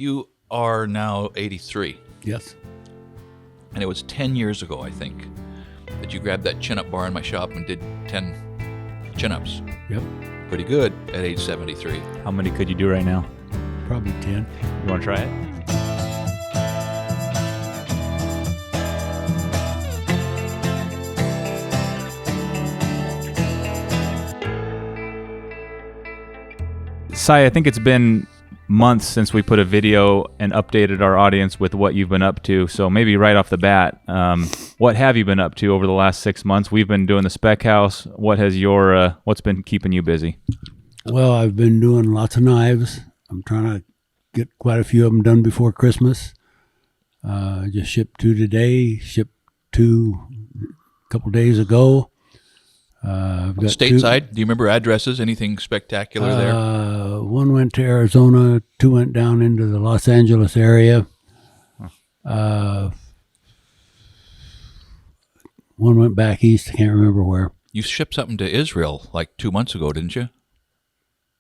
You are now 83, Yes. and it was 10 years ago, I think, that you grabbed that chin-up bar in my shop and did 10 chin-ups. Yep. Pretty good at age 73. How many could you do right now? Probably 10. You want to try it? Sai, I think it's been months since we put a video and updated our audience with what you've been up to. So maybe right off the bat, what have you been up to over the last 6 months? We've been doing the Spec House. What's been keeping you busy? Well, I've been doing lots of knives. I'm trying to get quite a few of them done before Christmas. Just shipped 2 today, shipped 2 a couple days ago. I've got Stateside, do you remember addresses? Anything spectacular there? 1 went to Arizona, 2 went down into the Los Angeles area. 1 went back east, I can't remember where. You shipped something to Israel like 2 months ago, didn't you?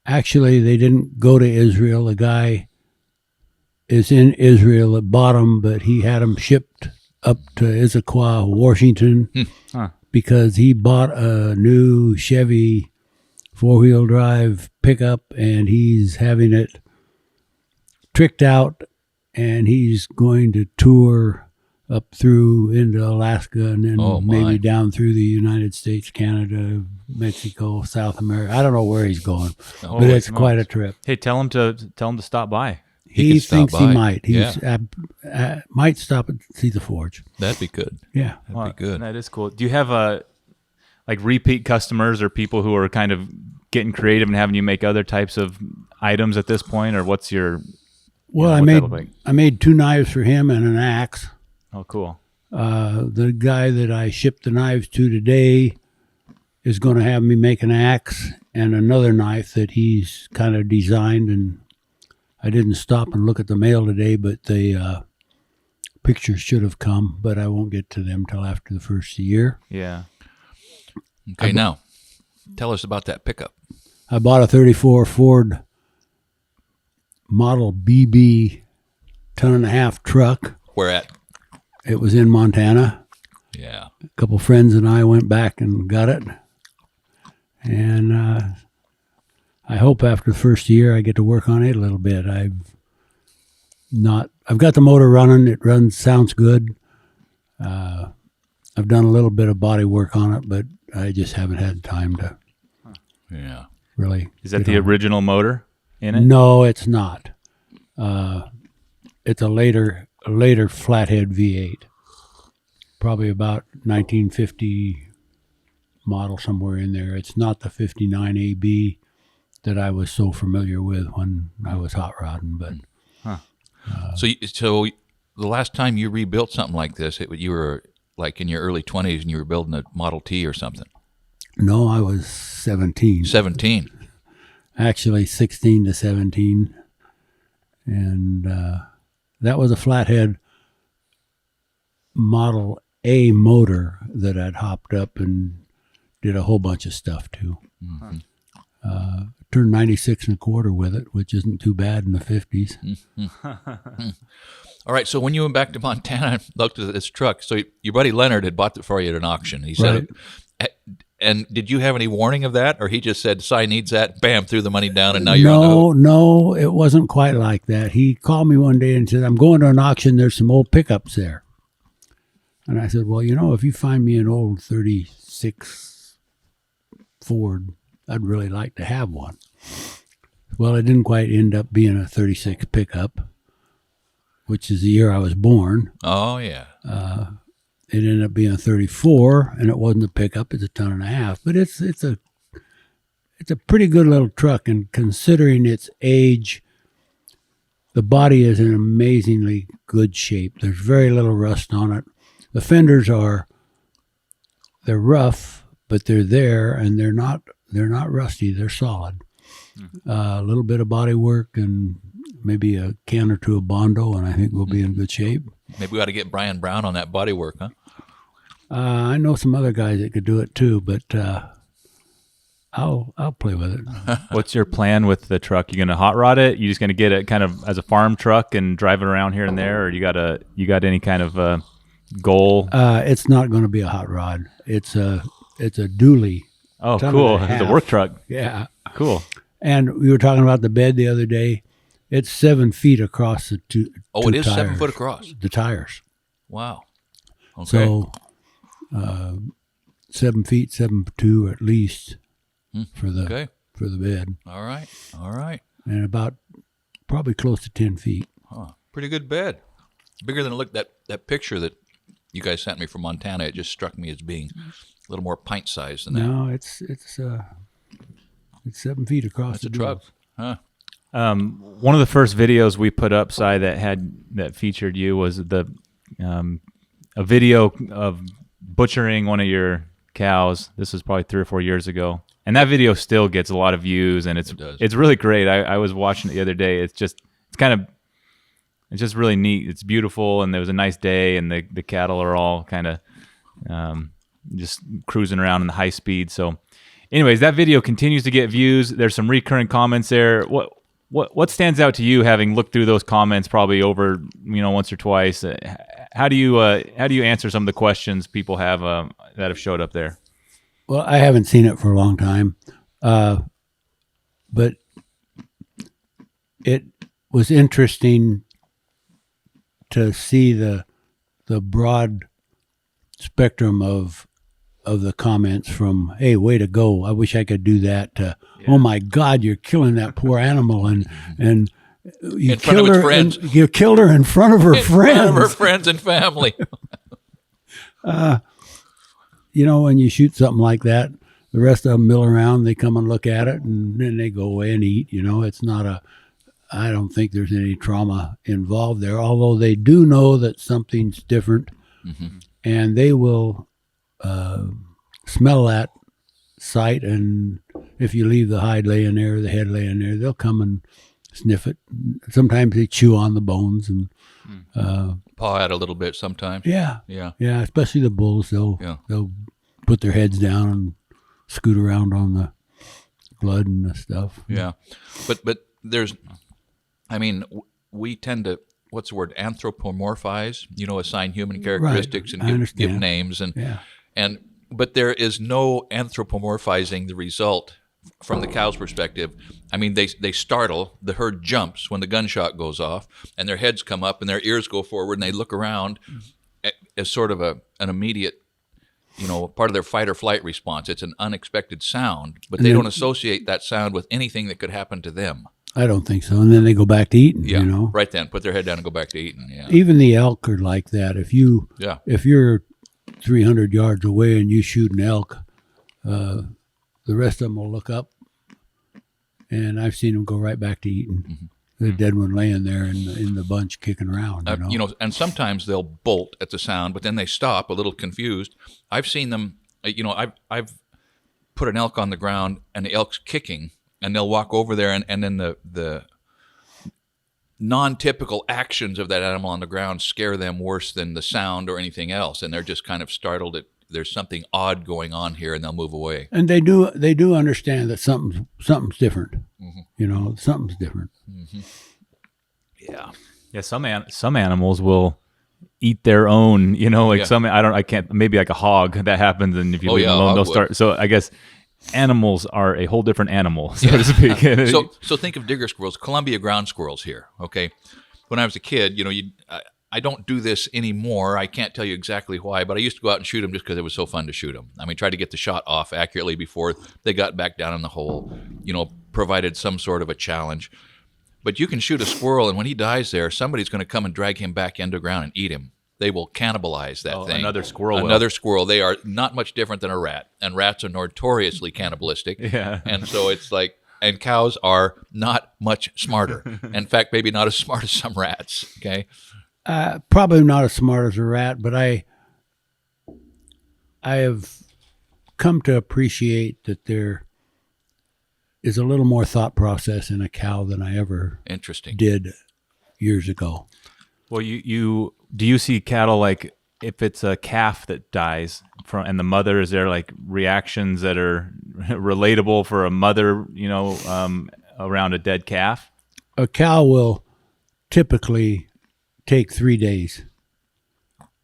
Actually, they didn't go to Israel. The guy is in Israel at bottom, but he had them shipped up to Issaquah, Washington, because he bought a new Chevy 4-wheel drive pickup, and he's having it tricked out, and he's going to tour up through into Alaska and then maybe down through the United States, Canada, Mexico, South America. I don't know where he's going, but it's quite a trip. Hey, tell him to stop by. He thinks he might. He's might stop and see the forge. That'd be good. Yeah, that'd be good. That is cool. Do you have like repeat customers or people who are kind of getting creative and having you make other types of items at this point, or what's your? Well, I made 2 knives for him and an axe. Oh, cool. The guy that I shipped the knives to today is going to have me make an axe and another knife that he's kind of designed, and I didn't stop and look at the mail today, but the pictures should have come, but I won't get to them till after the first year. Yeah. Okay, now, tell us about that pickup. I bought a 34 Ford Model BB 1.5-ton truck. Where at? It was in Montana. Yeah. A couple friends and I went back and got it. And I hope after the first year I get to work on it a little bit. I've got the motor running. It sounds good. I've done a little bit of body work on it, but I just haven't had time to really. Is that the original motor in it? No, it's not. It's a later flathead V8. Probably about 1950 model, somewhere in there. It's not the 59 AB that I was so familiar with when I was hot rodding, but so the last time you rebuilt something like this, you were like in your early 20s and you were building a Model T or something. No, I was 17. 17. Actually 16 to 17. And that was a flathead Model A motor that I'd hopped up and did a whole bunch of stuff to. Mm-hmm. Turned 96 1/4 with it, which isn't too bad in the 50s. Mm-hmm. All right, so when you went back to Montana and looked at this truck, so your buddy Leonard had bought it for you at an auction. He said, and did you have any warning of that, or he just said, "Cy needs that," bam, threw the money down, and now you're on the hook? No, it wasn't quite like that. He called me one day and said, "I'm going to an auction. There's some old pickups there." And I said, "Well, if you find me an old 36 Ford, I'd really like to have one." Well, it didn't quite end up being a 36 pickup, which is the year I was born. Oh, yeah. It ended up being a 34, and it wasn't a pickup. It's a 1.5 ton. But it's a pretty good little truck, and considering its age, the body is in amazingly good shape. There's very little rust on it. The fenders they're rough, but they're there, and they're not rusty. They're solid. A little bit of body work and maybe a can or 2 of Bondo, and I think we'll be in good shape. Maybe we ought to get Brian Brown on that body work, huh? I know some other guys that could do it too, but I'll play with it. What's your plan with the truck? You gonna hot rod it? You just gonna get it kind of as a farm truck and drive it around here and there, or you got any kind of goal? It's not going to be a hot rod. It's a dually. Oh, ton cool! and a It's a half. work truck. Yeah. Cool. And we were talking about the bed the other day. It's 7 feet across the two. Oh, two it is tires, 7 foot across. The tires. Wow. Okay. So 7 feet, 7'2" at least for the bed, All right. and about probably close to 10 feet. Huh. Pretty good bed. Bigger than it looked. That picture that you guys sent me from Montana, it just struck me as being a little more pint sized than that. No, it's 7 feet across That's the a truck. doors. Huh. One of the first videos we put up, Si, that featured you was a video of butchering one of your cows. This was probably 3 or 4 years ago, and that video still gets a lot of views, and it's really great. I was watching it the other day. It's just really neat. It's beautiful, and there was a nice day, and the cattle are all kind of just cruising around in the high speed. So, anyways, that video continues to get views. There's some recurring comments there. What stands out to you, having looked through those comments probably over once or twice? How do you answer some of the questions people have that have showed up there? Well, I haven't seen it for a long time, but it was interesting to see the broad spectrum of the comments, from "Hey, way to go! I wish I could do that," to "Oh my God, you're killing that poor animal," and you In front of killed its her. friends. And you killed her in front of her In friends. front of her friends and family. When you shoot something like that, the rest of them mill around. They come and look at it, and then they go away and eat. It's not I don't think there's any trauma involved there, although they do know that something's different, and they will smell that site, and if you leave the hide laying there, the head laying there, they'll come and sniff it. Sometimes they chew on the bones and Paw out a little bit sometimes. yeah, Yeah. especially the bulls. They'll put their heads down and scoot around on the blood and the stuff. Yeah. But there's, we tend to, what's the word, anthropomorphize, assign human characteristics I and give understand. names. Yeah. But there is no anthropomorphizing the result from the cow's perspective. They startle, the herd jumps when the gunshot goes off, and their heads come up and their ears go forward, and they look around as sort of an immediate, part of their fight or flight response. It's an unexpected sound, but they don't associate that sound with anything that could happen to them. I don't think so. And then they go back to eating. Yeah, right then, put their head down and go back to eating. Yeah, Even the elk are like that. If you're 300 yards away and you shoot an elk, the rest of them will look up, and I've seen them go right back to eating. The dead one laying there in the bunch kicking around. And sometimes they'll bolt at the sound, but then they stop a little confused. I've seen them. I've put an elk on the ground, and the elk's kicking, and they'll walk over there, and then the non-typical actions of that animal on the ground scare them worse than the sound or anything else, and they're just kind of startled at there's something odd going on here, and they'll move away. And they do understand that something's different. Something's different. Yeah. Yeah, some animals will eat their own. I can't. Maybe like a hog, that happens, and if you leave them alone, they'll start. So I guess animals are a whole different animal, so to speak. So think of digger squirrels, Columbia ground squirrels here. Okay, when I was a kid, I don't do this anymore. I can't tell you exactly why, but I used to go out and shoot them just because it was so fun to shoot them. Try to get the shot off accurately before they got back down in the hole. Provided some sort of a challenge. But you can shoot a squirrel, and when he dies there, somebody's going to come and drag him back into the ground and eat him. They will cannibalize that thing. Another squirrel. Another squirrel. They are not much different than a rat, and rats are notoriously cannibalistic. Yeah. And so it's like, and cows are not much smarter. In fact, maybe not as smart as some rats. Okay. Probably not as smart as a rat, but I have come to appreciate that there is a little more thought process in a cow than I ever did years ago. Well, do you see cattle, like if it's a calf that dies and the mother, is there like reactions that are relatable for a mother, around a dead calf? A cow will typically take 3 days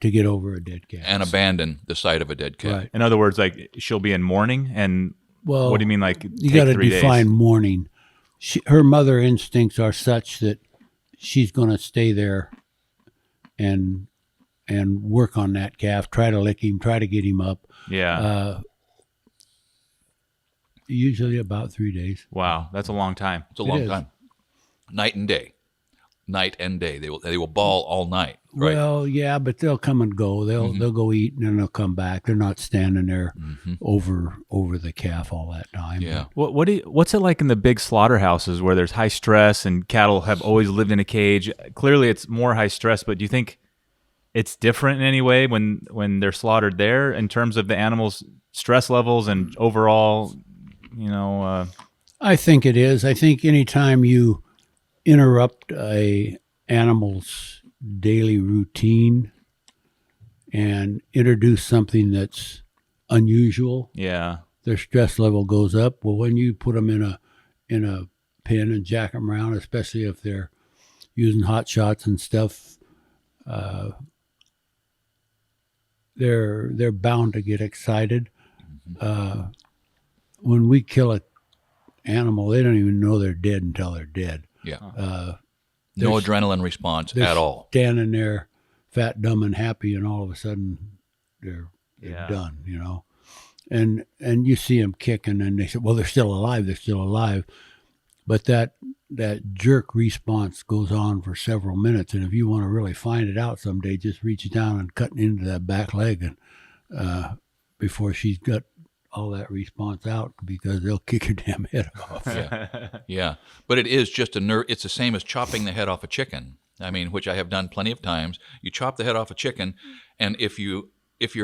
to get over a dead calf. And abandon the sight of a dead calf. Right. In other words, like she'll be in mourning, and Well, what do you mean, like you take got to 3 define days? mourning. Her mother instincts are such that she's going to stay there and work on that calf, try to lick him, try to get him up. Yeah. Usually about 3 days. Wow, that's a long time. It's a long is. time. Night and day. Night and day. They will bawl all night. Right. Well, yeah, but they'll come and go. They'll go eat and then they'll come back. They're not standing there over the calf all that time. Yeah. What's it like in the big slaughterhouses where there's high stress and cattle have always lived in a cage? Clearly, it's more high stress, but do you think it's different in any way when they're slaughtered there in terms of the animals' stress levels and overall, I think it is. I think anytime you interrupt a animal's daily routine and introduce something that's unusual, yeah. their stress level goes up. Well, when you put them in a pen and jack them around, especially if they're using hot shots and stuff, they're bound to get excited. When we kill an animal, they don't even know they're dead until they're dead. Yeah. No adrenaline response They're at all. standing there, fat, dumb, and happy, and all of a sudden they're done. And you see them kicking, and they say, "Well, they're still alive. They're still alive." But that jerk response goes on for several minutes, and if you want to really find it out someday, just reach down and cut into that back leg, and before she's got all that response out, because they'll kick your damn head off. Yeah. But it is just a nerve. It's the same as chopping the head off a chicken. I mean, which I have done plenty of times. You chop the head off a chicken, and if you're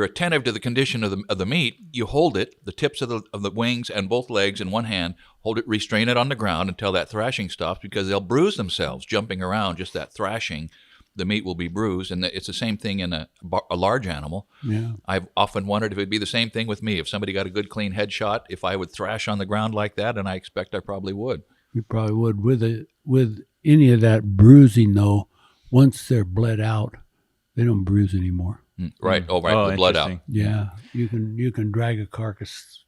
attentive to the condition of the meat, you hold it, the tips of the wings and both legs in one hand, hold it, restrain it on the ground until that thrashing stops, because they'll bruise themselves jumping around. Just that thrashing, the meat will be bruised, and it's the same thing in a large animal. Yeah. I've often wondered if it'd be the same thing with me. If somebody got a good clean headshot, if I would thrash on the ground like that, and I expect I probably would. You probably would. With any of that bruising, though, once they're bled out, they don't bruise anymore. Right. Oh, right. The blood out. interesting. Yeah, you can drag a carcass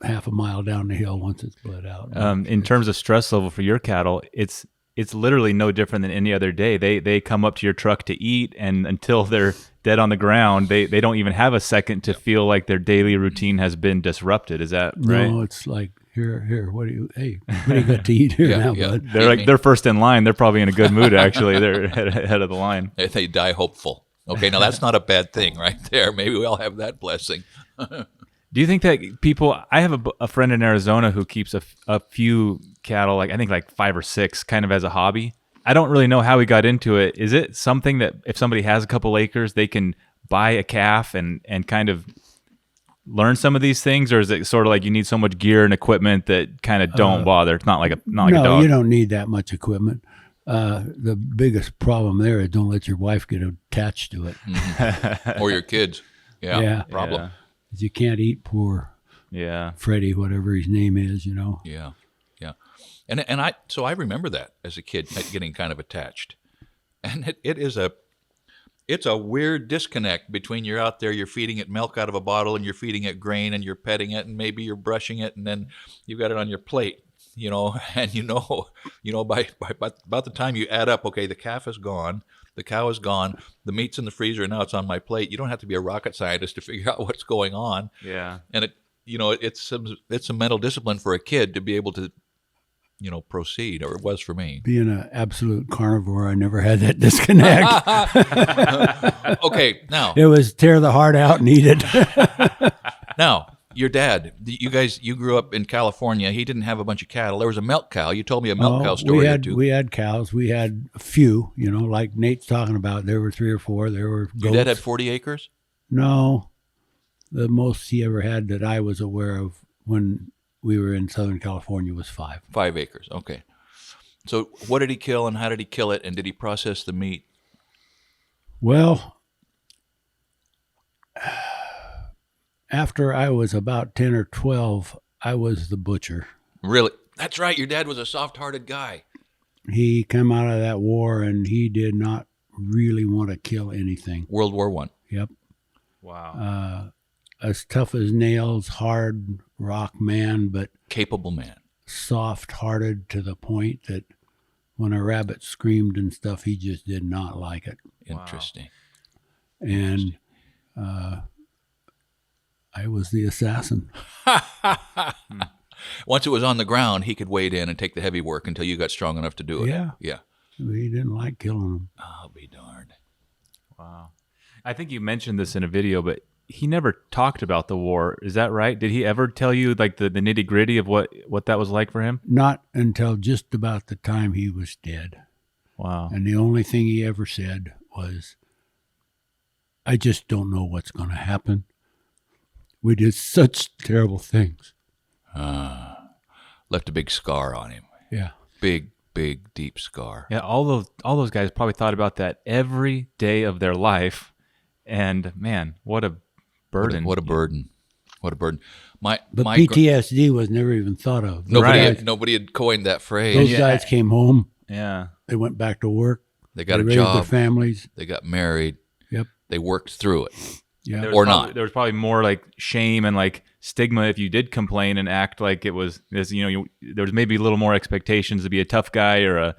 half a mile down the hill once it's bled out. In terms of stress level for your cattle, it's literally no different than any other day. They come up to your truck to eat, and until they're dead on the ground, they don't even have a second to feel like their daily routine has been disrupted. Is that right? No, it's like here. What do you got to eat here now, bud? They're first in line. They're probably in a good mood, actually. They're ahead of the line. They die hopeful. Okay, now that's not a bad thing right there. Maybe we all have that blessing. Do you think that people? I have a friend in Arizona who keeps a few cattle, I think 5 or 6, kind of as a hobby. I don't really know how he got into it. Is it something that if somebody has a couple acres, they can buy a calf and kind of learn some of these things, or is it sort of like you need so much gear and equipment that kind of don't bother? It's not like a No, dog. you don't need that much equipment. The biggest problem there is don't let your wife get attached to it. Or your kids. Yeah. Problem. Yeah. 'Cause you can't eat poor Yeah. Freddie, whatever his name is, Yeah. And I remember that as a kid, getting kind of attached. And it's a weird disconnect between you're out there, you're feeding it milk out of a bottle, and you're feeding it grain, and you're petting it, and maybe you're brushing it, and then you've got it on your plate, and by about the time you add up, okay, the calf is gone, the cow is gone, the meat's in the freezer, and now it's on my plate. You don't have to be a rocket scientist to figure out what's going on. Yeah. And it's some mental discipline for a kid to be able to proceed, or it was for me. Being an absolute carnivore, I never had that disconnect. Okay, now It was tear the heart out and eat it. Now, your dad, you grew up in California. He didn't have a bunch of cattle. There was a milk cow. You told me a milk cow story or two. We had cows. We had a few, like Nate's talking about. There were 3 or 4. There were goats. Your dad had 40 acres? No. The most he ever had that I was aware of when we were in Southern California was 5. 5 acres, okay. So what did he kill, and how did he kill it, and did he process the meat? Well, after I was about 10 or 12, I was the butcher. Really? That's right. Your dad was a soft-hearted guy. He came out of that war and he did not really want to kill anything. World War I. Yep. Wow. As tough as nails, hard rock man, but Capable man. soft-hearted to the point that when a rabbit screamed and stuff, he just did not like it. Interesting. And I was the assassin. Once it was on the ground, he could wade in and take the heavy work until you got strong enough to do it. Yeah. Yeah. He didn't like killing them. I'll be darned. Wow. I think you mentioned this in a video, but he never talked about the war. Is that right? Did he ever tell you like the nitty gritty of what that was like for him? Not until just about the time he was dead. Wow. And the only thing he ever said was, I just don't know what's going to happen. We did such terrible things. Left a big scar on him. Yeah. Big, deep scar. Yeah, all those guys probably thought about that every day of their life. And man, what a burden. What a burden. What a burden. But PTSD was never even thought of. Nobody had coined that phrase. Those guys came home. Yeah. They went back to work. They got a raised job. Their families. They got married. Yep. They worked through it. Yeah. Or not. There was probably more like shame and like stigma if you did complain and act like it was, there was maybe a little more expectations to be a tough guy or a,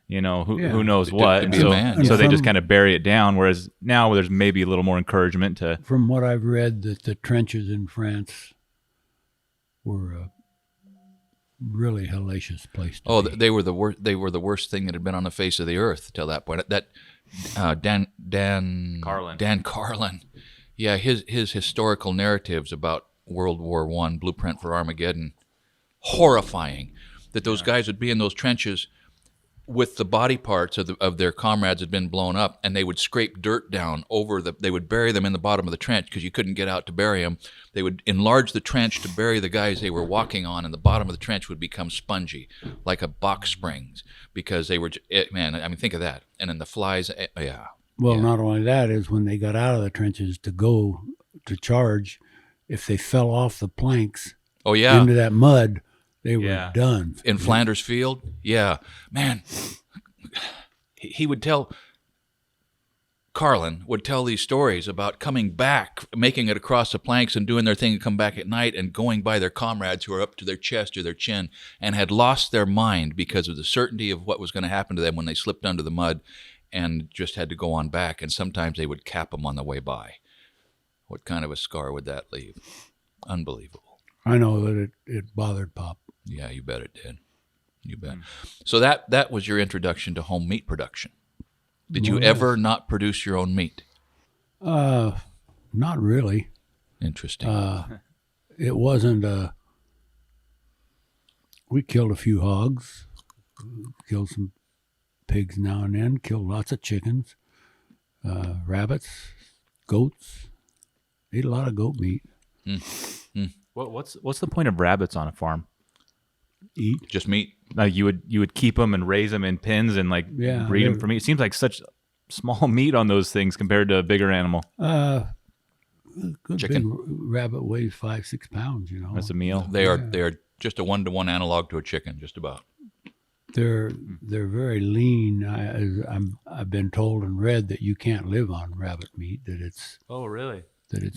who knows what. To be a man. So they just kind of bury it down. Whereas now there's maybe a little more encouragement to. From what I've read, that the trenches in France were a really hellacious place to be. They were the worst. They were the worst thing that had been on the face of the earth till that point. That Dan Carlin, yeah, his historical narratives about World War I, Blueprint for Armageddon, horrifying. That those guys would be in those trenches with the body parts of their comrades had been blown up, and they would scrape dirt down over they would bury them in the bottom of the trench because you couldn't get out to bury them. They would enlarge the trench to bury the guys they were walking on, and the bottom of the trench would become spongy, like a box springs, because they were, think of that. And then the flies, yeah. Well, not only that, is when they got out of the trenches to go to charge, if they fell off the planks into that mud, they were done. In Flanders Field? Yeah. Man, he would tell, Carlin would tell these stories about coming back, making it across the planks and doing their thing and come back at night and going by their comrades who were up to their chest or their chin and had lost their mind because of the certainty of what was going to happen to them when they slipped under the mud and just had to go on back. And sometimes they would cap them on the way by. What kind of a scar would that leave? Unbelievable. I know that it bothered Pop. Yeah, you bet it did. You bet. So that was your introduction to home meat production. Did you ever not produce your own meat? Not really. Interesting. It wasn't we killed a few hogs, killed some pigs now and then, killed lots of chickens, rabbits, goats. Ate a lot of goat meat. What's the point of rabbits on a farm? Eat. Just meat? Like you would keep them and raise them in pens and breed them for meat. It seems like such small meat on those things compared to a bigger animal. Good Chicken. big rabbit weighs 5-6 pounds. That's a meal. They are just a 1-to-1 analog to a chicken, just about. They're very lean. I've been told and read that you can't live on rabbit meat. That it's really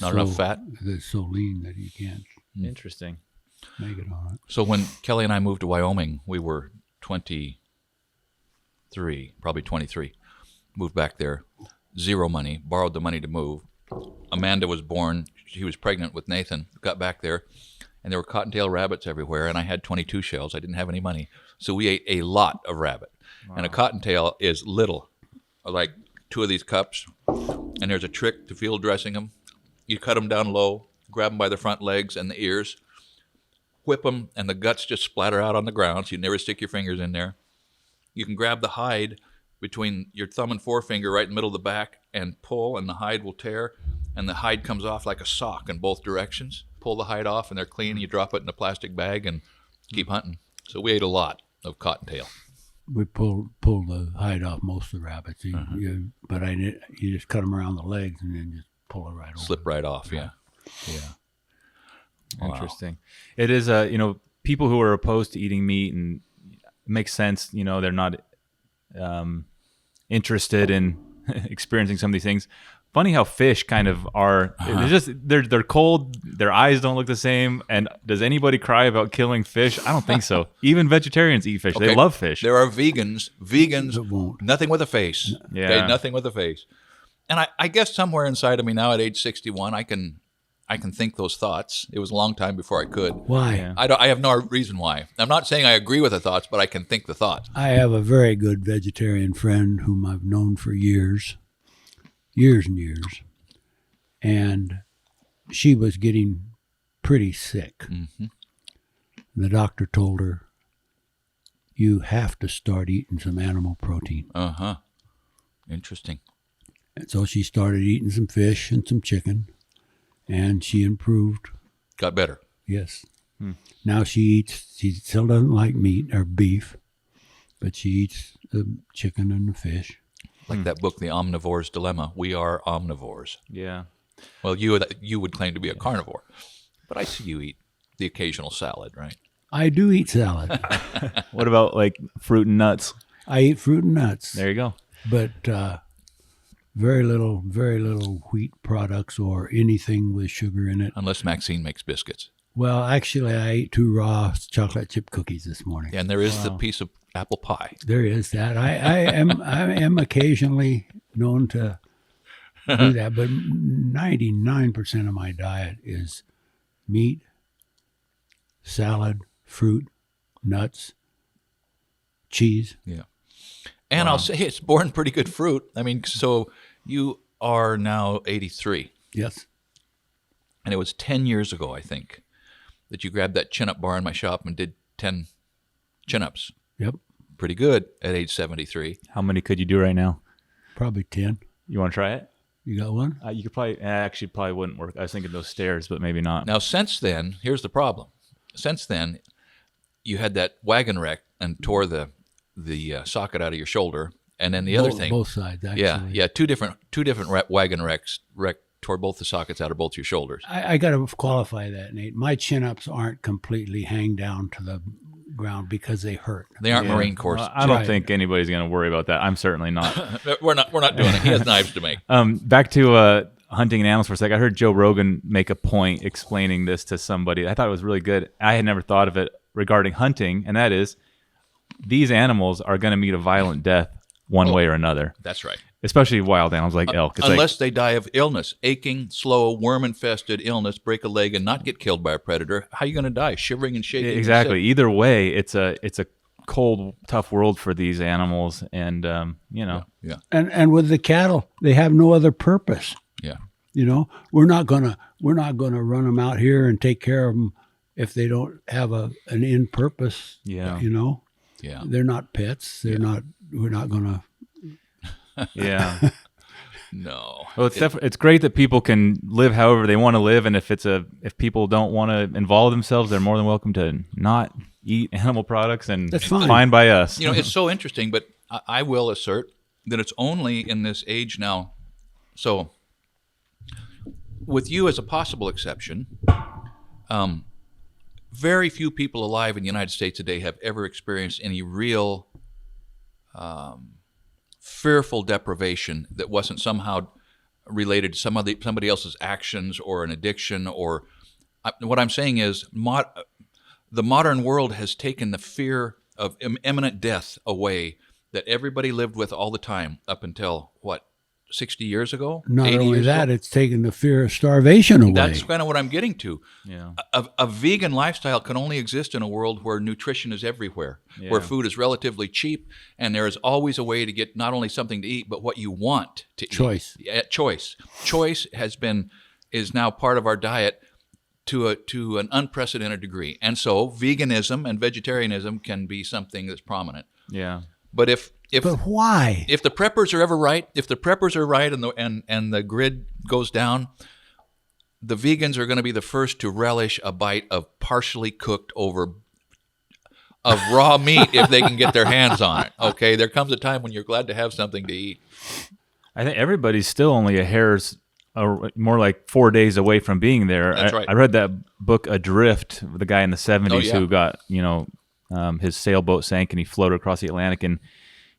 not enough fat. That it's so lean that you can't. Interesting. Make it on it. So when Kelly and I moved to Wyoming, we were 23, probably 23. Moved back there, zero money, borrowed the money to move. Amanda was born. She was pregnant with Nathan. Got back there, and there were cottontail rabbits everywhere, and I had 22 shells. I didn't have any money. So we ate a lot of rabbit. Wow. And a cottontail is little, like 2 of these cups, and there's a trick to field dressing them. You cut them down low, grab them by the front legs and the ears, whip them, and the guts just splatter out on the ground, so you never stick your fingers in there. You can grab the hide between your thumb and forefinger right in the middle of the back and pull, and the hide will tear, and the hide comes off like a sock in both directions. Pull the hide off, and they're clean, and you drop it in a plastic bag and keep hunting. So we ate a lot of cottontail. We pulled the hide off most of the rabbits, you just cut them around the legs and then just pull it right over. Slip right off, yeah. Interesting. It is people who are opposed to eating meat, and it makes sense. They're not interested in experiencing some of these things. Funny how fish kind of are. They're cold. Their eyes don't look the same. And does anybody cry about killing fish? I don't think so. Even vegetarians eat fish. They love fish. There are vegans. Vegans, won't. nothing with a face. Yeah. Okay, nothing with a face. And I guess somewhere inside of me now at age 61, I can think those thoughts. It was a long time before I could. Why? Yeah. I have no reason why. I'm not saying I agree with the thoughts, but I can think the thoughts. I have a very good vegetarian friend whom I've known for years and years. And she was getting pretty sick. Mm-hmm. The doctor told her, you have to start eating some animal protein. Uh-huh. Interesting. And so she started eating some fish and some chicken, and she improved. Got better. Yes. Now she still doesn't like meat or beef, but she eats the chicken and the fish. Like that book, The Omnivore's Dilemma. We are omnivores. Yeah. Well, you would claim to be a carnivore, but I see you eat the occasional salad, right? I do eat salad. What about like fruit and nuts? I eat fruit and nuts, There you go. but very little wheat products or anything with sugar in it. Unless Maxine makes biscuits. Well, actually, I ate 2 raw chocolate chip cookies this morning. And there is the piece of apple pie. There is that. I am occasionally known to do that, but 99% of my diet is meat, salad, fruit, nuts, cheese. Yeah. And I'll say it's born pretty good fruit. I mean, so you are now 83. Yes. And it was 10 years ago, I think, that you grabbed that chin-up bar in my shop and did 10 chin-ups. Yep. Pretty good at age 73. How many could you do right now? Probably 10. You want to try it? You got one? You could probably wouldn't work. I was thinking those stairs, but maybe not. Now, since then, here's the problem. Since then, you had that wagon wreck and tore the socket out of your shoulder, and then the other thing, both sides, actually. yeah, two different wagon wrecks tore both the sockets out of both your shoulders. I got to qualify that, Nate. My chin-ups aren't completely hang down to the ground because they hurt. They aren't Marine Corps. Well, I don't think anybody's going to worry about that. I'm certainly not. We're not doing it. He has knives to make. Back to hunting and animals for a sec. I heard Joe Rogan make a point explaining this to somebody. I thought it was really good. I had never thought of it regarding hunting, and that is these animals are going to meet a violent death one way or another. That's right. Especially wild animals like elk. It's Unless they die of illness, aching, slow, worm-infested illness, break a leg, and not get killed by a predator. How are you going to die? Shivering and shaking. Exactly. Either way, it's a cold, tough world for these animals, and Yeah. And with the cattle, they have no other purpose. Yeah. You know, we're not gonna run them out here and take care of them if they don't have an end purpose. Yeah. You know, Yeah. they're not pets. They're not. We're not gonna. yeah. No. Well, it's great that people can live however they want to live, and if people don't want to involve themselves, they're more than welcome to not eat animal products, and That's fine. by us. You know, it's so interesting, but I will assert that it's only in this age now. So, with you as a possible exception, very few people alive in the United States today have ever experienced any real fearful deprivation that wasn't somehow related to somebody else's actions or an addiction. Or what I'm saying is, the modern world has taken the fear of imminent death away that everybody lived with all the time up until, 60 years ago? Not 80 only years that, ago? it's taken the fear of starvation away. That's kind of what I'm getting to. Yeah. A vegan lifestyle can only exist in a world where nutrition is everywhere, where food is relatively cheap, and there is always a way to get not only something to eat, but what you want to Choice. eat. Yeah, choice. Choice is now part of our diet to an unprecedented degree. And so veganism and vegetarianism can be something that's prominent. Yeah. But But why? if the preppers are ever right, and the grid goes down, the vegans are going to be the first to relish a bite of partially cooked of raw meat if they can get their hands on it. Okay, there comes a time when you're glad to have something to eat. I think everybody's still only a hair's more like 4 days away from being there. That's right. I read that book Adrift, the guy in the 70s yeah. who got, his sailboat sank and he floated across the Atlantic, and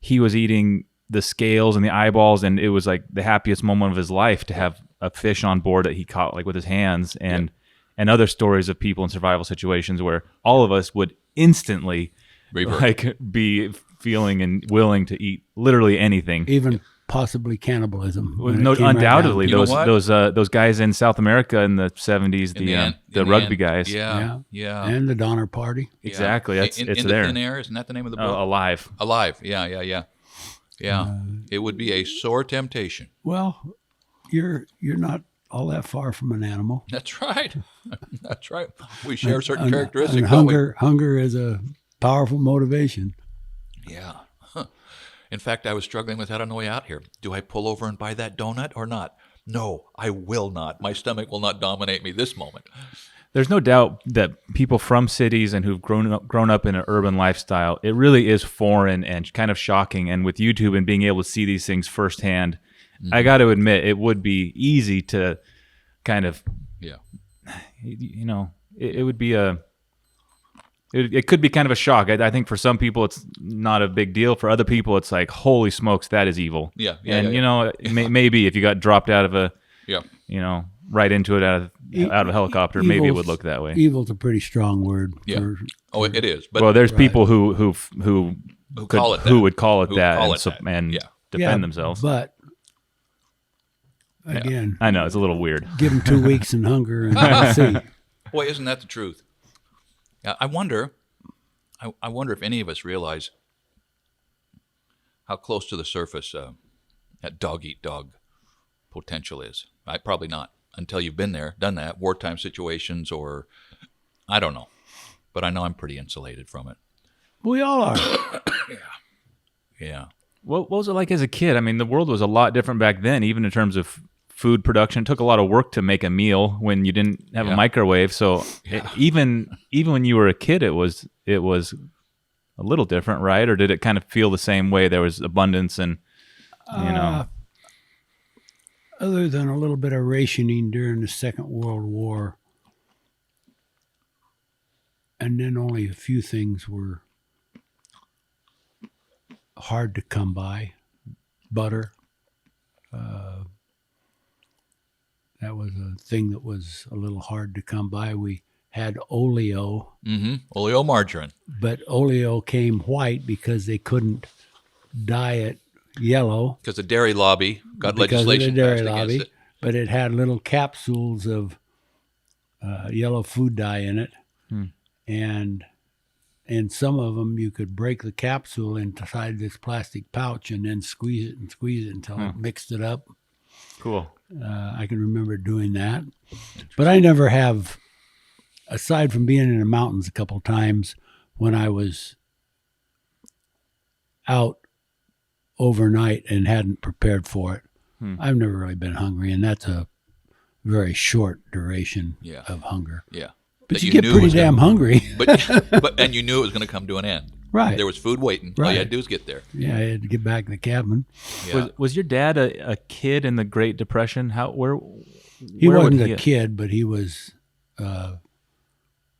he was eating the scales and the eyeballs, and it was like the happiest moment of his life to have a fish on board that he caught like with his hands, and other stories of people in survival situations where all of us would instantly like be feeling and willing to eat literally anything, even possibly cannibalism. No, undoubtedly, those guys in South America in the 70s, the rugby guys, yeah, and the Donner Party, exactly. It's in there. The Thin Air, isn't that the name of the book? Alive. Yeah. It would be a sore temptation. Well, you're not all that far from an animal. That's right. That's right. We share certain characteristics. And hunger is a powerful motivation. Yeah. In fact, I was struggling with that on the way out here. Do I pull over and buy that donut or not? No, I will not. My stomach will not dominate me this moment. There's no doubt that people from cities and who've grown up in an urban lifestyle, it really is foreign and kind of shocking. And with YouTube and being able to see these things firsthand, I got to admit, it would be easy to kind of, it would be it could be kind of a shock. I think for some people it's not a big deal. For other people, it's like, holy smokes, that is evil. Maybe if you got dropped out of a, right into it out of a helicopter, maybe it would look that way. Evil's a pretty strong word. Yeah. It is. But there's people who would call it that and defend themselves. But again, I know it's a little weird. Give them 2 weeks in hunger and see. Boy, isn't that the truth? I wonder if any of us realize how close to the surface that dog-eat-dog potential is. Probably not until you've been there, done that, wartime situations, or I don't know. But I know I'm pretty insulated from it. We all are. Yeah. What was it like as a kid? I mean, the world was a lot different back then, even in terms of food production. It took a lot of work to make a meal when you didn't have a microwave. So even when you were a kid, it was a little different, right? Or did it kind of feel the same way? There was abundance and, Other than a little bit of rationing during the Second World War, and then only a few things were hard to come by. Butter. That was a thing that was a little hard to come by. We had oleo. Mm-hmm. Oleo margarine. But oleo came white because they couldn't dye it yellow. Because the dairy lobby got legislation passed against it. But it had little capsules of yellow food dye in it. And in some of them, you could break the capsule inside this plastic pouch and then squeeze it until it mixed it up. Cool. I can remember doing that. But I never have, aside from being in the mountains a couple times when I was out overnight and hadn't prepared for it, I've never really been hungry. And that's a very short duration of hunger. Yeah. But you get pretty damn hungry. And you knew it was going to come to an end. Right. There was food waiting. Right. All you had to do was get there. Yeah, I had to get back to the cabin. Yeah. Was your dad a kid in the Great Depression? He wasn't a kid, but he was a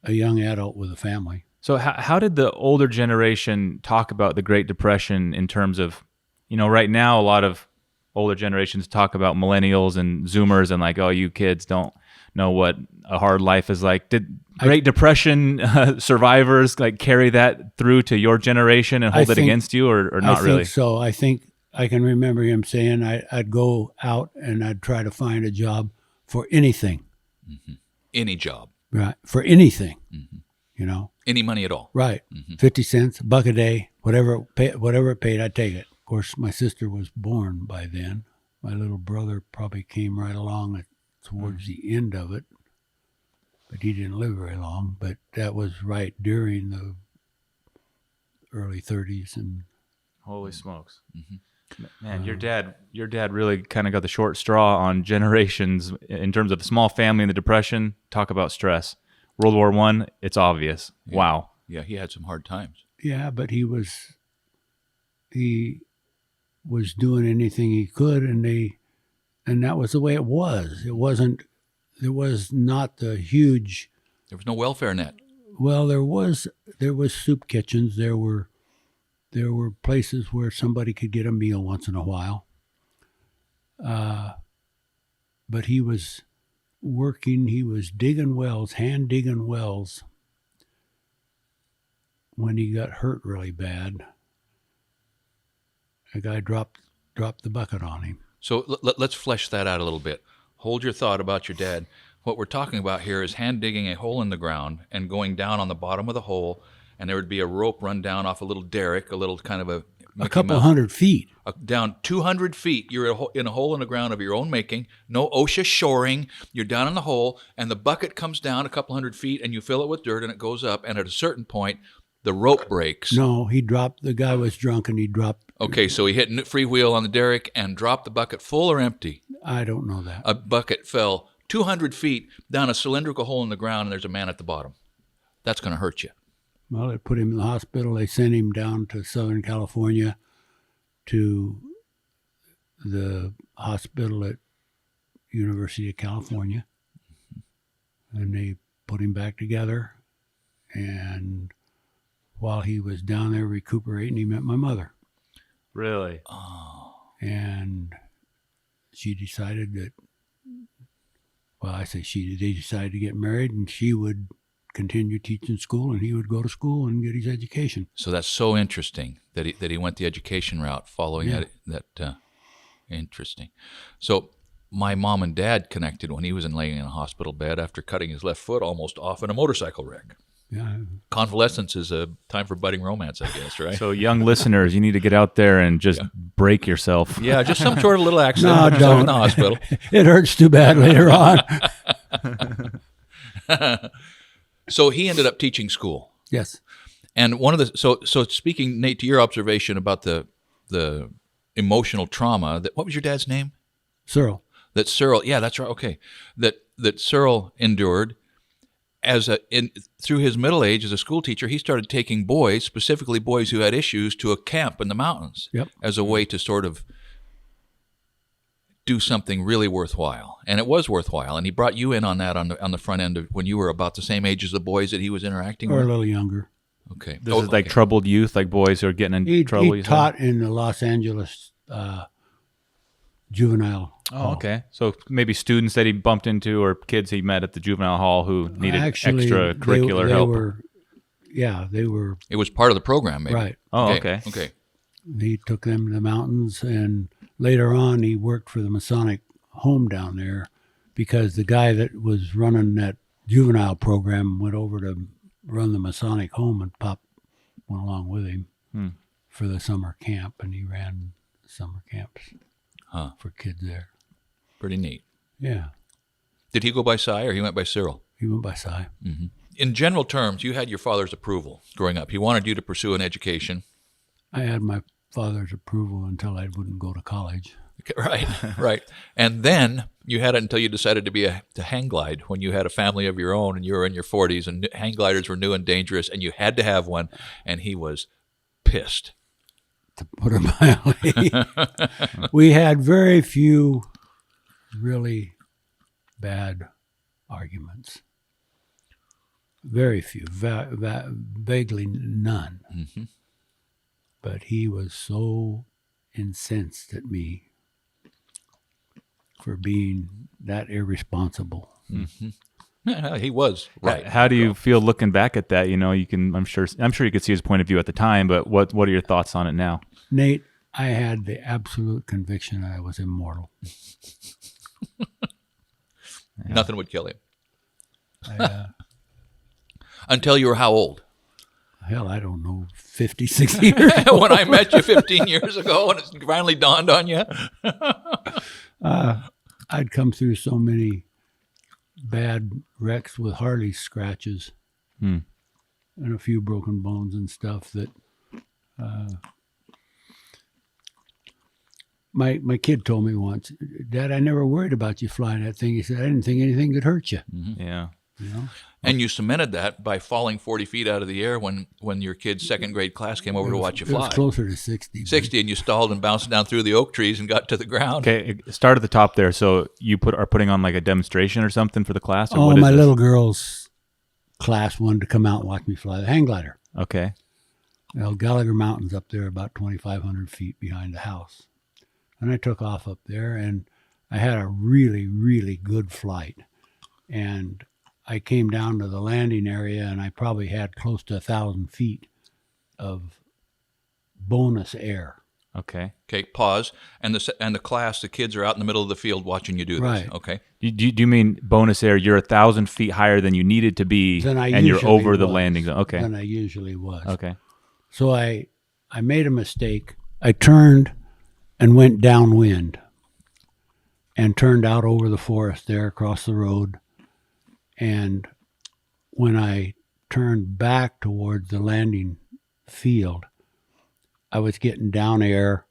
young adult with a family. So how did the older generation talk about the Great Depression in terms of, right now a lot of older generations talk about millennials and Zoomers and like, oh, you kids don't know what a hard life is like. Did Great Depression survivors like carry that through to your generation and hold it against you, or not really? I think so. I think I can remember him saying I'd go out and I'd try to find a job for anything. Mm-hmm. Any job. Right. For anything. Mm-hmm. Any money at all. Right. 50 cents, $1 a day, whatever it paid, I'd take it. Of course, my sister was born by then. My little brother probably came right along towards the end of it, but he didn't live very long. But that was right during the early 30s. And holy smokes. Man, your dad really kind of got the short straw on generations in terms of the small family and the Depression. Talk about stress. World War I, it's obvious. Yeah. Wow. Yeah, he had some hard times. Yeah, but he was doing anything he could, and And that was the way it was. It wasn't. There was not the huge. There was no welfare net. Well, there was soup kitchens. There were places where somebody could get a meal once in a while. But he was working. He was digging wells, hand digging wells, when he got hurt really bad. A guy dropped the bucket on him. So let's flesh that out a little bit. Hold your thought about your dad. What we're talking about here is hand digging a hole in the ground and going down on the bottom of the hole, and there would be a rope run down off a little derrick, a little kind of a couple hundred feet. Down 200 feet. You're in a hole in the ground of your own making. No OSHA shoring. You're down in the hole, and the bucket comes down a couple hundred feet, and you fill it with dirt, and it goes up. And at a certain point, the rope breaks. No, he dropped. The guy was drunk, and he dropped. Okay, so he hit freewheel on the derrick and dropped the bucket full or empty. I don't know that. A bucket fell 200 feet down a cylindrical hole in the ground, and there's a man at the bottom. That's going to hurt you. Well, they put him in the hospital. They sent him down to Southern California to the hospital at University of California. And they put him back together. And while he was down there recuperating, he met my mother. Really? Oh. And she decided that, well, I say they decided to get married, and she would continue teaching school, and he would go to school and get his education. So that's so interesting that he went the education route following that. Interesting. So my mom and dad connected when he was laying in a hospital bed after cutting his left foot almost off in a motorcycle wreck. Yeah. Convalescence is a time for budding romance, I guess, right? So young listeners, you need to get out there and just break yourself. Yeah, just some sort of little accident. No, don't. In the hospital. It hurts too bad later on. So he ended up teaching school. Yes. And one of the so speaking, Nate, to your observation about the emotional trauma, what was your dad's name? Cyril. That Cyril, yeah, that's right. Okay, that Cyril endured through his middle age as a school teacher. He started taking boys, specifically boys who had issues, to a camp in the mountains. Yep. As a way to sort of do something really worthwhile, and it was worthwhile. And he brought you in on that on the front end of when you were about the same age as the boys that he was interacting Or with. a little younger. Okay, This is like troubled youth, like boys who are getting in trouble. He taught in the Los Angeles juvenile. Oh, okay. So maybe students that he bumped into or kids he met at the juvenile hall who needed extracurricular help. They were. It was part of the program, maybe. Right. Oh, okay. Okay. He took them to the mountains, and later on he worked for the Masonic home down there, because the guy that was running that juvenile program went over to run the Masonic home, and Pop went along with him for the summer camp, and he ran summer camps for kids there. Pretty neat. Yeah. Did he go by Cy or he went by Cyril? He went by Cy. Mm-hmm. In general terms, you had your father's approval growing up. He wanted you to pursue an education. I had my father's approval until I wouldn't go to college. Right, right. And then you had it until you decided to hang glide when you had a family of your own and you were in your 40s and hang gliders were new and dangerous and you had to have one, and he was pissed. To put it mildly. We had very few really bad arguments. Very few, vaguely none. Mm-hmm. But he was so incensed at me for being that irresponsible. Mm-hmm. Yeah, he was right. How do you feel looking back at that? You know, you can. I'm sure you could see his point of view at the time, but what are your thoughts on it now? Nate, I had the absolute conviction I was immortal. Nothing would kill him. Until you were how old? Hell, I don't know, 50, 60 years old. When I met you 15 years ago and it finally dawned on you? I'd come through so many bad wrecks with Harley scratches and a few broken bones and stuff that my kid told me once, Dad, I never worried about you flying that thing. He said, I didn't think anything could hurt you. Mm-hmm. Yeah. You know? And you cemented that by falling 40 feet out of the air when your kid's second grade class came over to watch you It was fly. closer to 60. 60, and you stalled and bounced down through the oak trees and got to the ground. Okay, start at the top there. So you are putting on like a demonstration or something for the class? Or Oh, what is my this? little girl's class wanted to come out and watch me fly the hang glider. Okay. Well, Gallagher Mountain's up there about 2,500 feet behind the house. And I took off up there, and I had a really, really good flight. And I came down to the landing area, and I probably had close to 1,000 feet of bonus air. Okay. Okay, pause. And the class, the kids are out in the middle of the field watching you do this. Right. Okay. Do you mean bonus air? You're 1,000 feet higher than you needed to be, Than I and you're usually over the was. landing zone. Okay. Than I usually was. Okay. So I made a mistake. I turned and went downwind and turned out over the forest there across the road. And when I turned back towards the landing field, I was getting down air,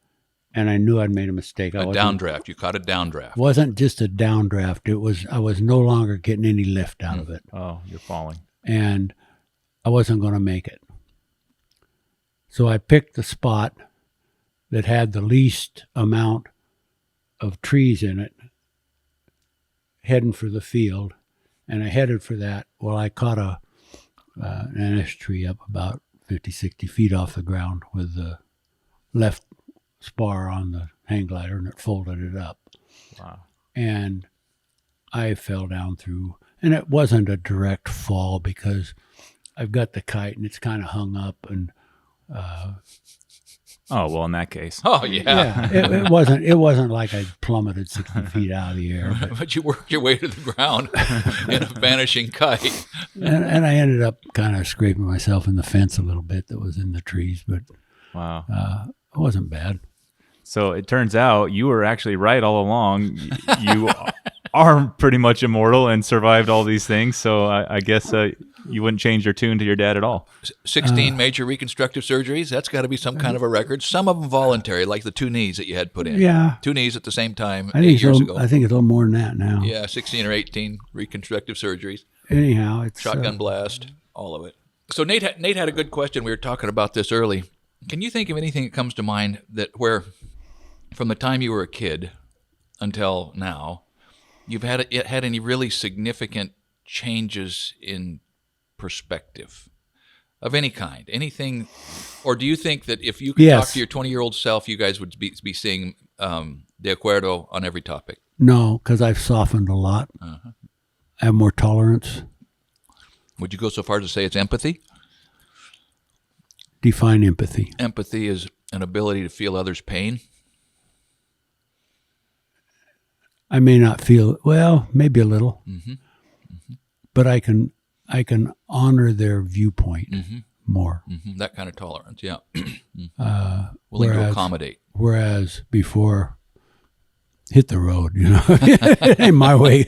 and I knew I'd made a mistake. A downdraft. You caught a downdraft. Wasn't just a downdraft. I was no longer getting any lift out of it, Oh, you're falling. and I wasn't going to make it. So I picked the spot that had the least amount of trees in it, heading for the field, and I headed for that. Well, I caught an ash tree up about 50, 60 feet off the ground with the left spar on the hang glider, and it folded it up. Wow. And I fell down through, and it wasn't a direct fall because I've got the kite and it's kind of hung up, and Oh, well, in that case. Oh, yeah. it wasn't like I plummeted 60 feet out of the air, But you worked your way to the ground in a vanishing kite. and I ended up kind of scraping myself in the fence a little bit that was in the trees, but Wow. it wasn't bad. So it turns out you were actually right all along. You are pretty much immortal and survived all these things. So I guess you wouldn't change your tune to your dad at all. 16 major reconstructive surgeries. That's got to be some kind of a record. Some of them voluntary, like the 2 knees that you had put in. Yeah. 2 knees at the same time I 8 think years ago. I think it's a little more than that now. Yeah, 16 or 18 reconstructive surgeries. Anyhow, it's Shotgun blast, all of it. So Nate had a good question. We were talking about this early. Can you think of anything that comes to mind that where, from the time you were a kid until now, you've had any really significant changes in perspective of any kind? Anything, or do you think that if you could Yes. talk to your 20-year-old self, you guys would be seeing de acuerdo on every topic? No, because I've softened a lot. Uh-huh. I have more tolerance. Would you go so far as to say it's empathy? Define empathy. Empathy is an ability to feel others' pain. I may not feel well, maybe a little, but I can honor their viewpoint more. That kind of tolerance, yeah. Willing to whereas- accommodate. Whereas before, hit the road, it ain't my way.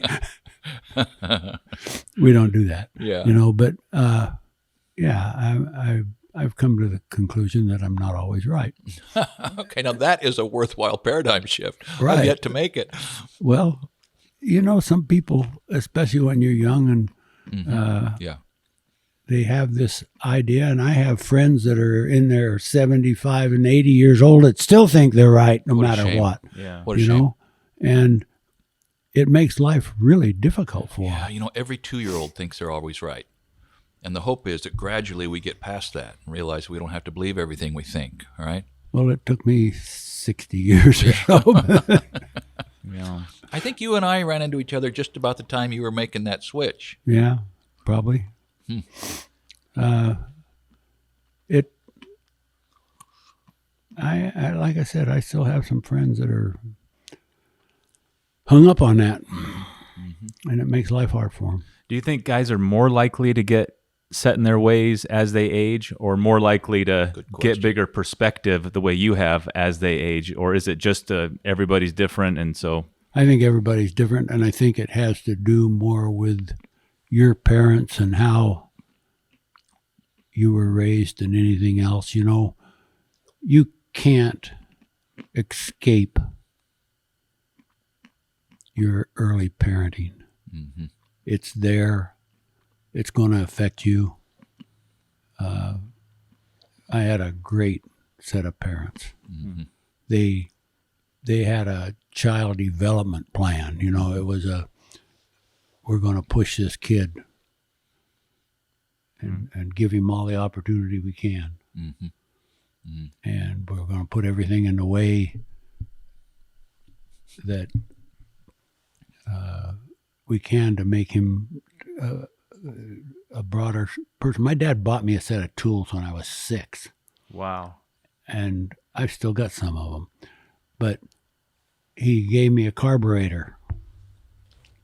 We don't do that, Yeah. But yeah, I've come to the conclusion that I'm not always right. Okay, now that is a worthwhile paradigm shift. I've Right. yet to make it. Well, some people, especially when you're young, and Yeah. they have this idea, and I have friends that are in their 75 and 80 years old that still think they're right no What a matter shame. what. Yeah. What a shame. And it makes life really difficult for Yeah, them. every 2-year-old thinks they're always right. And the hope is that gradually we get past that and realize we don't have to believe everything we think, all right? Well, it took me 60 years or so. Yeah. I think you and I ran into each other just about the time you were making that switch. Yeah, probably. I like I said, I still have some friends that are hung up on that, and it makes life hard for them. Do you think guys are more likely to get set in their ways as they age, or more likely to get bigger perspective the way you have as they age? Or is it just everybody's different, and so... I think everybody's different, and I think it has to do more with your parents and how you were raised than anything else. You can't escape your early parenting. It's there. it's going to affect you. I had a great set of parents. Mm-hmm. They had a child development plan. You know, it was we're going to push this kid and give him all the opportunity we can. Mm-hmm. Mm-hmm. And we're going to put everything in the way that we can to make him a broader person. My dad bought me a set of tools when I was 6. Wow. And I've still got some of them. But he gave me a carburetor.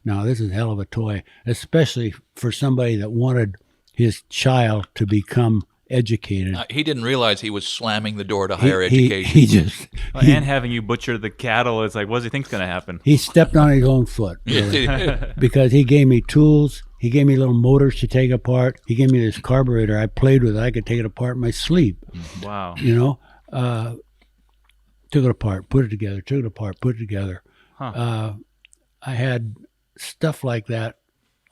Now, this is a hell of a toy, especially for somebody that wanted his child to become educated. He didn't realize he was slamming the door to higher He education. And having you butcher the cattle, it's like, what does he think's going to happen? He stepped on his own foot, really, because he gave me tools. He gave me little motors to take apart. He gave me this carburetor I played with. I could take it apart in my sleep. Wow. You know, took it apart, put it together, took it apart, put it together. Huh. I had stuff like that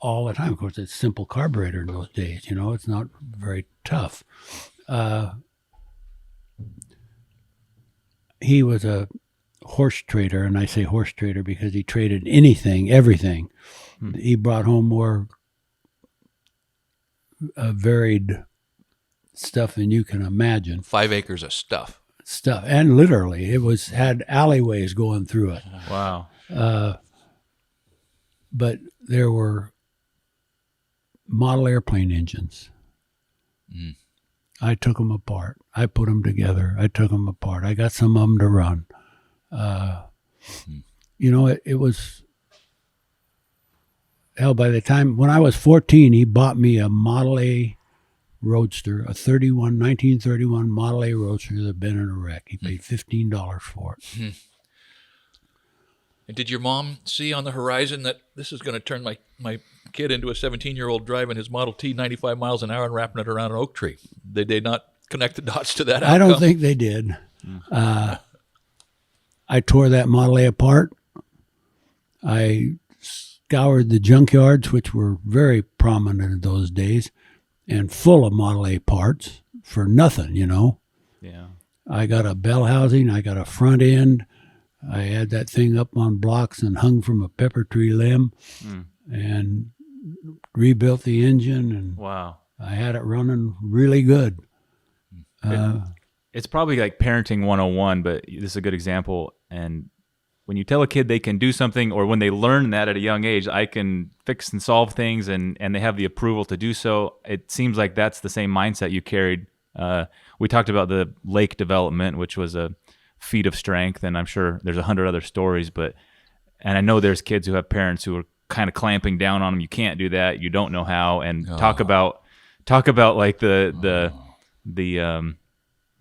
all the time. Of course, it's simple carburetor in those days. You know, it's not very tough. He was a horse trader, and I say horse trader because he traded anything, everything. He brought home more varied stuff than you can imagine. 5 acres of stuff. And literally, it had alleyways going through it. Wow. But there were model airplane engines. I took them apart. I put them together. I took them apart. I got some of them to run. You know, it was... Hell, by the time, when I was 14, he bought me a Model A Roadster, a 1931 Model A Roadster that had been in a wreck. He paid $15 for it. And did your mom see on the horizon that this is going to turn my kid into a 17-year-old driving his Model T 95 miles an hour and wrapping it around an oak tree? Did they not connect the dots to that outcome? I don't think they did. I tore that Model A apart. I scoured the junkyards, which were very prominent in those days, and full of Model A parts for nothing, you know. Yeah. I got a bell housing. I got a front end. I had that thing up on blocks and hung from a pepper tree limb and rebuilt the engine. And wow. I had it running really good. It's probably like parenting 101, but this is a good example. And when you tell a kid they can do something, or when they learn that at a young age, I can fix and solve things, and they have the approval to do so, it seems like that's the same mindset you carried. We talked about the lake development, which was a feat of strength, and I'm sure there's 100 other stories, and I know there's kids who have parents who are kind of clamping down on them. You can't do that. You don't know how. And talk about like the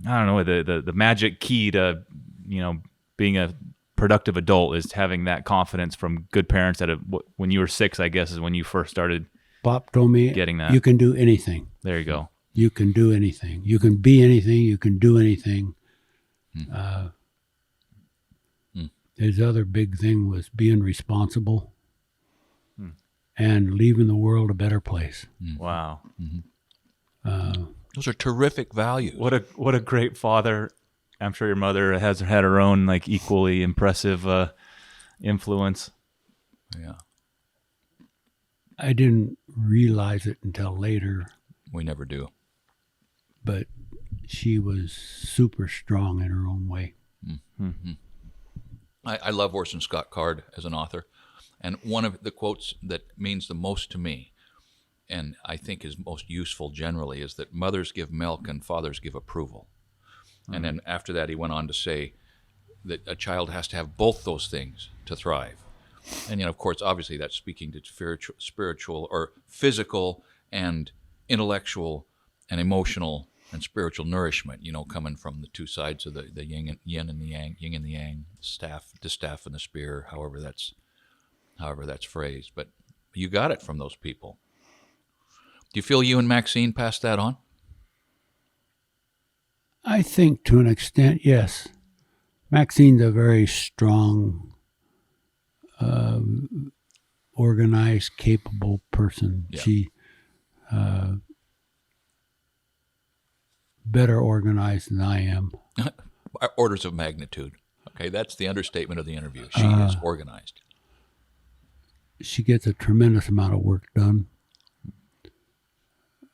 I don't know, the magic key to, you know, being a productive adult is having that confidence from good parents when you were 6, I guess, is when you first started. Pop told me, getting that. You can do anything. There you go. You can do anything. You can be anything. You can do anything. His other big thing was being responsible and leaving the world a better place. Wow. Those are terrific values. What a great father. I'm sure your mother has had her own like equally impressive influence. Yeah. I didn't realize it until later. We never do. But she was super strong in her own way. I love Orson Scott Card as an author. And one of the quotes that means the most to me, and I think is most useful generally, is that mothers give milk and fathers give approval. And then after that, he went on to say that a child has to have both those things to thrive. And, you know, of course, obviously that's speaking to spiritual or physical and intellectual and emotional and spiritual nourishment, you know, coming from the two sides of the yin and the yang, yin and the yang, the staff and the spear, however that's phrased. But you got it from those people. Do you feel you and Maxine passed that on? I think to an extent, yes. Maxine's a very strong, organized, capable person. Yeah. She better organized than I am. Orders of magnitude. Okay, that's the understatement of the interview. She is organized. She gets a tremendous amount of work done.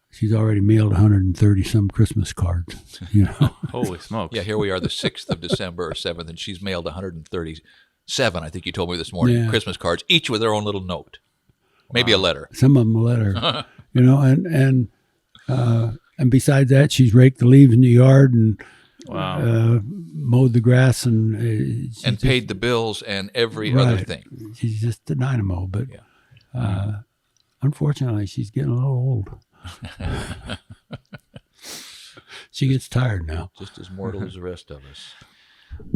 She's already mailed 130 some Christmas cards. You know. Holy smokes! Yeah, here we are, the 6th of December or 7th, and she's mailed 137. I think you told me this morning. Yeah. Christmas cards, each with their own little note, maybe a letter. Some of them a letter. You know, and besides that, she's raked the leaves in the yard and mowed the grass and paid the bills and every other thing. She's just a dynamo, but unfortunately, she's getting a little old. She gets tired now. Just as mortal as the rest of us.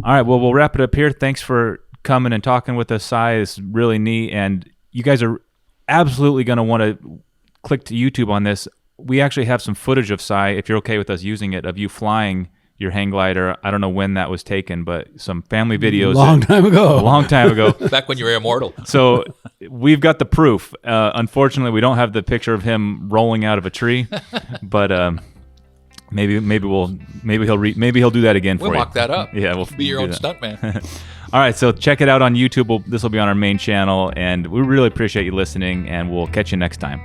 All right, well, we'll wrap it up here. Thanks for coming and talking with us, Cy. It's really neat, and you guys are absolutely going to want to click to YouTube on this. We actually have some footage of Cy, if you're okay with us using it, of you flying your hang glider. I don't know when that was taken, but some family videos. A long time ago. Back when you were immortal. So we've got the proof. Unfortunately, we don't have the picture of him rolling out of a tree, but maybe he'll do that again for you. We'll mock that up. Yeah, we'll be your own that. stuntman. All right, so check it out on YouTube. This will be on our main channel, and we really appreciate you listening, and we'll catch you next time.